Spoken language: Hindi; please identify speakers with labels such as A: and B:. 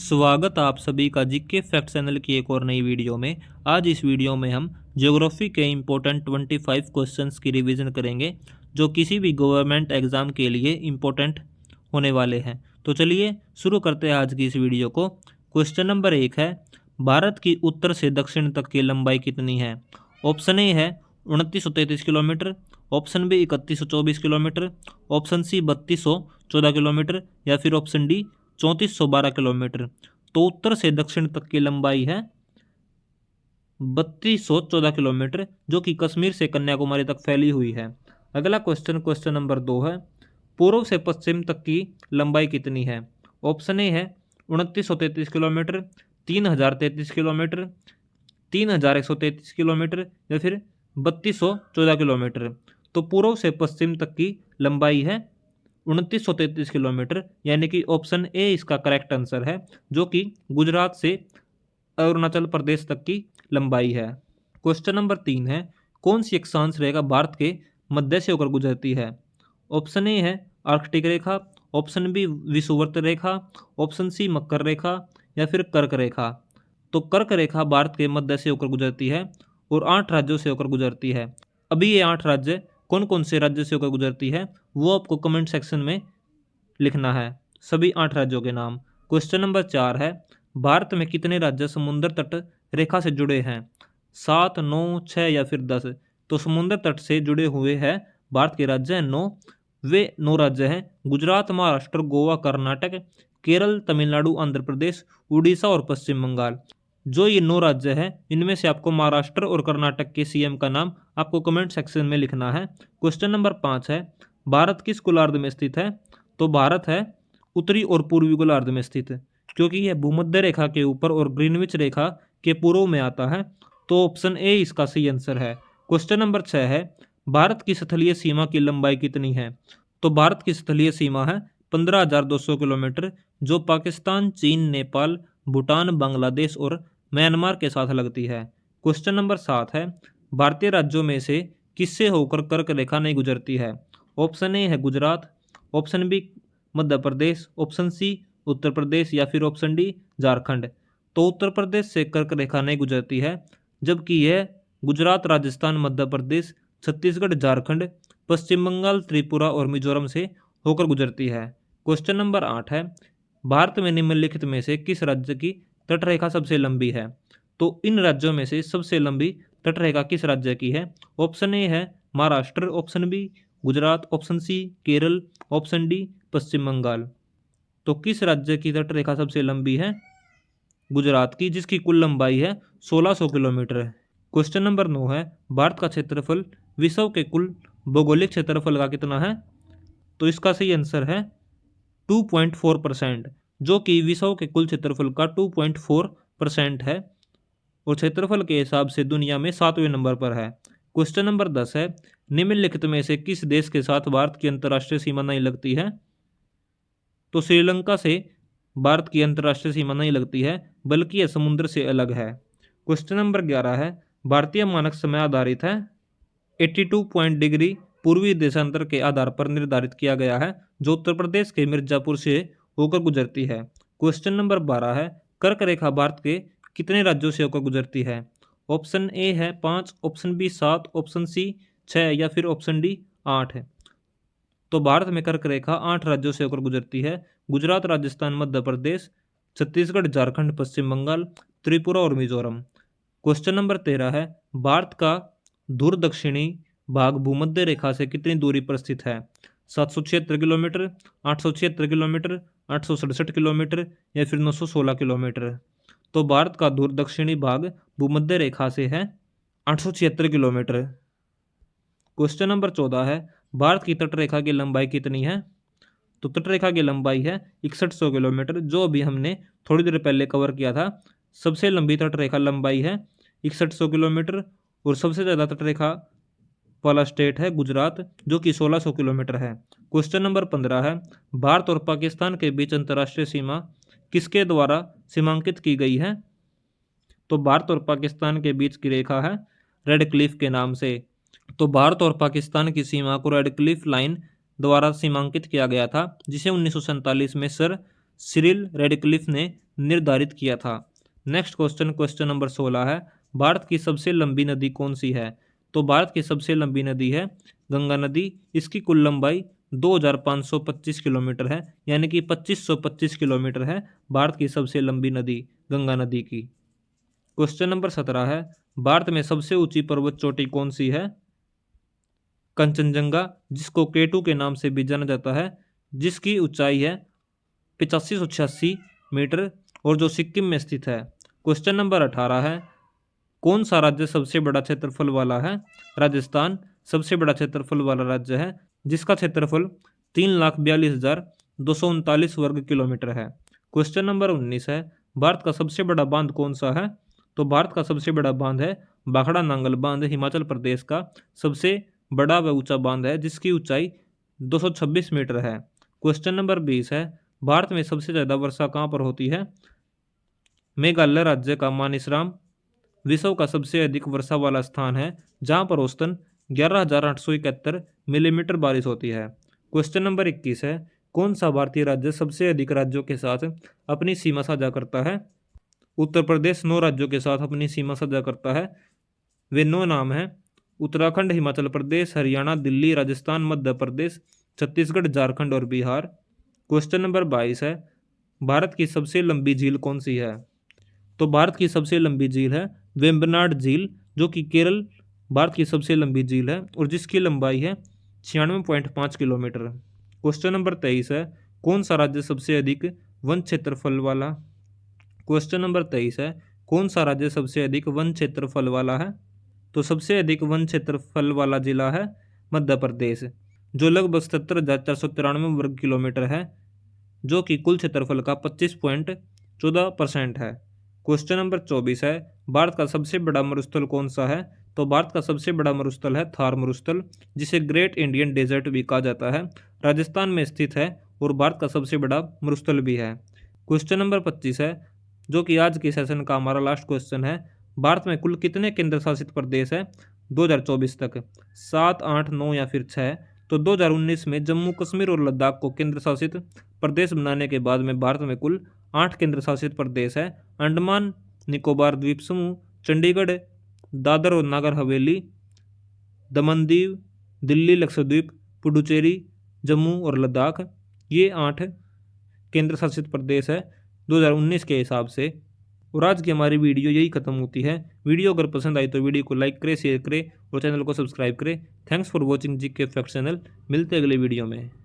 A: स्वागत आप सभी का जीके फैक्ट चैनल की एक और नई वीडियो में। आज इस वीडियो में हम ज्योग्राफी के इम्पोर्टेंट 25 क्वेश्चंस की रिवीजन करेंगे जो किसी भी गवर्नमेंट एग्जाम के लिए इम्पोर्टेंट होने वाले हैं। तो चलिए शुरू करते हैं आज की इस वीडियो को। क्वेश्चन नंबर 1 है, भारत की उत्तर से दक्षिण तक की लंबाई कितनी है? ऑप्शन ए है 2933 kilometre, option B 3124 kilometre, option C 3214 kilometre या फिर ऑप्शन डी 3412 किलोमीटर। तो उत्तर से दक्षिण तक की लंबाई है 3214 किलोमीटर, जो कि कश्मीर से कन्याकुमारी तक फैली हुई है। अगला क्वेश्चन नंबर 2 है, पूर्व से पश्चिम तक की लंबाई कितनी है? ऑप्शन ए है 2933 किलोमीटर, 3033 किलोमीटर, 3133 किलोमीटर या फिर 3214 किलोमीटर। तो पूर्व से पश्चिम तक की लंबाई है 2933 किलोमीटर, यानी कि ऑप्शन ए इसका करेक्ट आंसर है, जो कि गुजरात से अरुणाचल प्रदेश तक की लंबाई है। क्वेश्चन नंबर 3 है, कौन सी अक्षांश रेखा भारत के मध्य से होकर गुजरती है? ऑप्शन ए है आर्कटिक रेखा, ऑप्शन बी विषुववृत्त रेखा, ऑप्शन सी मकर रेखा या फिर कर्क रेखा। तो कर्क रेखा भारत के मध्य से होकर गुजरती है और 8 राज्यों से होकर गुजरती है। अभी ये 8 राज्य कौन कौन से राज्य से होकर गुजरती है वो आपको कमेंट सेक्शन में लिखना है, सभी 8 राज्यों के नाम। क्वेश्चन नंबर 4 है, भारत में कितने राज्य समुद्र तट रेखा से जुड़े हैं? 7, 9, 6 या फिर 10। तो समुद्र तट से जुड़े हुए हैं भारत के राज्य हैं 9। वे 9 राज्य हैं गुजरात, महाराष्ट्र, गोवा, कर्नाटक, केरल, तमिलनाडु, आंध्र प्रदेश, उड़ीसा और पश्चिम बंगाल। जो ये 9 राज्य हैं इनमें से आपको महाराष्ट्र और कर्नाटक के सीएम का नाम आपको कमेंट सेक्शन में लिखना है। क्वेश्चन नंबर 5 है, भारत किस गोलार्ध में स्थित है? तो भारत है उत्तरी और पूर्वी गोलार्ध में स्थित, क्योंकि यह भूमध्य रेखा के ऊपर और ग्रीनविच रेखा के पूर्व में आता है। तो ऑप्शन ए इसका सही आंसर है। क्वेश्चन नंबर 6 है, भारत की स्थलीय सीमा की लंबाई कितनी है? तो भारत की स्थलीय सीमा है 15,200 किलोमीटर, जो पाकिस्तान, चीन, नेपाल, भूटान, बांग्लादेश और म्यांमार के साथ लगती है। क्वेश्चन नंबर 7 है, भारतीय राज्यों में से किससे होकर कर्क रेखा नहीं गुजरती है? ऑप्शन ए है Gujarat, option B Madhya Pradesh, option C Uttar Pradesh या फिर ऑप्शन डी झारखंड। तो उत्तर प्रदेश से कर्क रेखा नहीं गुजरती है, जबकि यह गुजरात, राजस्थान, मध्य प्रदेश, छत्तीसगढ़, झारखंड, पश्चिम बंगाल, त्रिपुरा और मिजोरम से होकर गुजरती है। क्वेश्चन नंबर 8 है, भारत में निम्नलिखित में से किस राज्य की तटरेखा सबसे लंबी है? तो इन राज्यों में से सबसे लंबी तटरेखा किस राज्य की है? ऑप्शन ए है Maharashtra, option B Gujarat, option C Kerala, option D Paschim Bangal. तो किस राज्य की तटरेखा सबसे लंबी है? गुजरात की, जिसकी कुल लंबाई है 1600 किलोमीटर। क्वेश्चन नंबर 9 है, भारत का क्षेत्रफल विश्व के कुल भौगोलिक क्षेत्रफल का कितना है? तो इसका सही आंसर है 2.4%, जो कि विश्व के कुल क्षेत्रफल का 2.4% है और क्षेत्रफल के हिसाब से दुनिया में 7वें नंबर पर है। क्वेश्चन नंबर 10 है, निम्नलिखित में से किस देश के साथ भारत की अंतर्राष्ट्रीय सीमा नहीं लगती है? तो श्रीलंका से भारत की अंतर्राष्ट्रीय सीमा नहीं लगती है, बल्कि यह समुद्र से अलग है। क्वेश्चन नंबर 11 है, भारतीय मानक समय आधारित है 82 पॉइंट डिग्री पूर्वी देशांतर के आधार पर निर्धारित किया गया है, जो उत्तर प्रदेश के मिर्जापुर से होकर गुजरती है। क्वेश्चन नंबर 12 है, कर्क रेखा भारत के कितने राज्यों से होकर गुजरती है? ऑप्शन ए है 5, ऑप्शन बी 7, ऑप्शन सी 6 या फिर ऑप्शन डी 8 है। तो भारत में कर्क रेखा 8 राज्यों से होकर गुजरती है, गुजरात, राजस्थान, मध्य प्रदेश, छत्तीसगढ़, झारखंड, पश्चिम बंगाल, त्रिपुरा और मिजोरम। क्वेश्चन नंबर 13 है, भारत का धुर दक्षिणी भाग भूमध्य रेखा से कितनी दूरी पर स्थित है? 776 किलोमीटर, 876 किलोमीटर, 867 किलोमीटर या फिर 916 किलोमीटर। तो भारत का धुर दक्षिणी भाग भूमध्य रेखा से है 876 किलोमीटर। क्वेश्चन नंबर 14 है, भारत की तटरेखा की लंबाई कितनी है? तो तटरेखा की लंबाई है 6100 किलोमीटर, जो अभी हमने थोड़ी देर पहले कवर किया था। सबसे लंबी तटरेखा लंबाई है 6100 किलोमीटर और सबसे ज़्यादा तटरेखा वाला स्टेट है गुजरात, जो कि 1600 किलोमीटर है। क्वेश्चन नंबर 15 है, भारत और पाकिस्तान के बीच अंतर्राष्ट्रीय सीमा किसके द्वारा सीमांकित की गई है? तो भारत और पाकिस्तान के बीच की रेखा है रेड क्लिफ के नाम से। तो भारत और पाकिस्तान की सीमा को रेड क्लिफ लाइन द्वारा सीमांकित किया गया था, जिसे 1947 में सर सिरिल रेडक्लिफ ने निर्धारित किया था। नेक्स्ट क्वेश्चन, क्वेश्चन नंबर 16 है, भारत की सबसे लंबी नदी कौन सी है? तो भारत की सबसे लंबी नदी है गंगा नदी। इसकी कुल लंबाई 2525 किलोमीटर है, यानी कि 2525 किलोमीटर है भारत की सबसे लंबी नदी गंगा नदी की। क्वेश्चन नंबर 17 है, भारत में सबसे ऊंची पर्वत चोटी कौन सी है? कंचनजंगा, जिसको केटू के नाम से भी जाना जाता है, जिसकी ऊंचाई है 8586 मीटर और जो सिक्किम में स्थित है। क्वेश्चन नंबर 18 है, कौन सा राज्य सबसे बड़ा क्षेत्रफल वाला है? राजस्थान सबसे बड़ा क्षेत्रफल वाला राज्य है, जिसका क्षेत्रफल 3,42,239 वर्ग किलोमीटर है। क्वेश्चन नंबर 19 है, भारत का सबसे बड़ा बांध कौन सा है? तो भारत का सबसे बड़ा बांध है भाखड़ा नांगल बांध, हिमाचल प्रदेश का सबसे बड़ा व ऊंचा बांध है, जिसकी ऊंचाई 226 मीटर है। क्वेश्चन नंबर 20 है, भारत में सबसे ज्यादा वर्षा कहाँ पर होती है? मेघालय राज्य का मानिसराम विश्व का सबसे अधिक वर्षा वाला स्थान है, जहां पर औसतन 11,871 मिलीमीटर बारिश होती है। क्वेश्चन नंबर 21 है, कौन सा भारतीय राज्य सबसे अधिक राज्यों के साथ अपनी सीमा साझा करता है? उत्तर प्रदेश 9 राज्यों के साथ अपनी सीमा साझा करता है। वे 9 नाम हैं: उत्तराखंड, हिमाचल प्रदेश, हरियाणा, दिल्ली, राजस्थान, मध्य प्रदेश, छत्तीसगढ़, झारखंड और बिहार। क्वेश्चन नंबर 22 है, भारत की सबसे लंबी झील कौन सी है? तो भारत की सबसे लंबी झील है वेम्बनाड झील, जो कि केरल भारत की सबसे लंबी झील है और जिसकी लंबाई है 96.5 किलोमीटर। क्वेश्चन नंबर 23 है, कौन सा राज्य सबसे अधिक वन क्षेत्रफल वाला? क्वेश्चन नंबर 23 है, कौन सा राज्य सबसे अधिक वन क्षेत्रफल वाला है? तो सबसे अधिक वन क्षेत्रफल वाला जिला है मध्य प्रदेश, जो लगभग 77,493 वर्ग किलोमीटर है, जो कि कुल क्षेत्रफल का 25.14% है। क्वेश्चन नंबर 24 है, भारत का सबसे बड़ा मरुस्थल कौन सा है? तो भारत का सबसे बड़ा मरुस्थल है थार मरुस्थल, जिसे ग्रेट इंडियन डेजर्ट भी कहा जाता है, राजस्थान में स्थित है और भारत का सबसे बड़ा मरुस्थल भी है। क्वेश्चन नंबर 25 है, जो कि आज के सेशन का हमारा लास्ट क्वेश्चन है, भारत में कुल कितने केंद्र शासित प्रदेश है 2024 तक? 7, 8, 9 या फिर 6? तो 2019 में जम्मू कश्मीर और लद्दाख को केंद्र शासित प्रदेश बनाने के बाद में भारत में कुल 8 केंद्र शासित प्रदेश है: अंडमान निकोबार द्वीप समूह, चंडीगढ़, दादर और नागर हवेली, दमन दीव, दिल्ली, लक्षद्वीप, पुडुचेरी, जम्मू और लद्दाख। ये 8 केंद्र शासित प्रदेश है 2019 के हिसाब से। और आज की हमारी वीडियो यही खत्म होती है। वीडियो अगर पसंद आई तो वीडियो को लाइक करें, शेयर करें और चैनल को सब्सक्राइब करें। Thanks for watching GK fact channel. मिलते हैं अगले वीडियो में।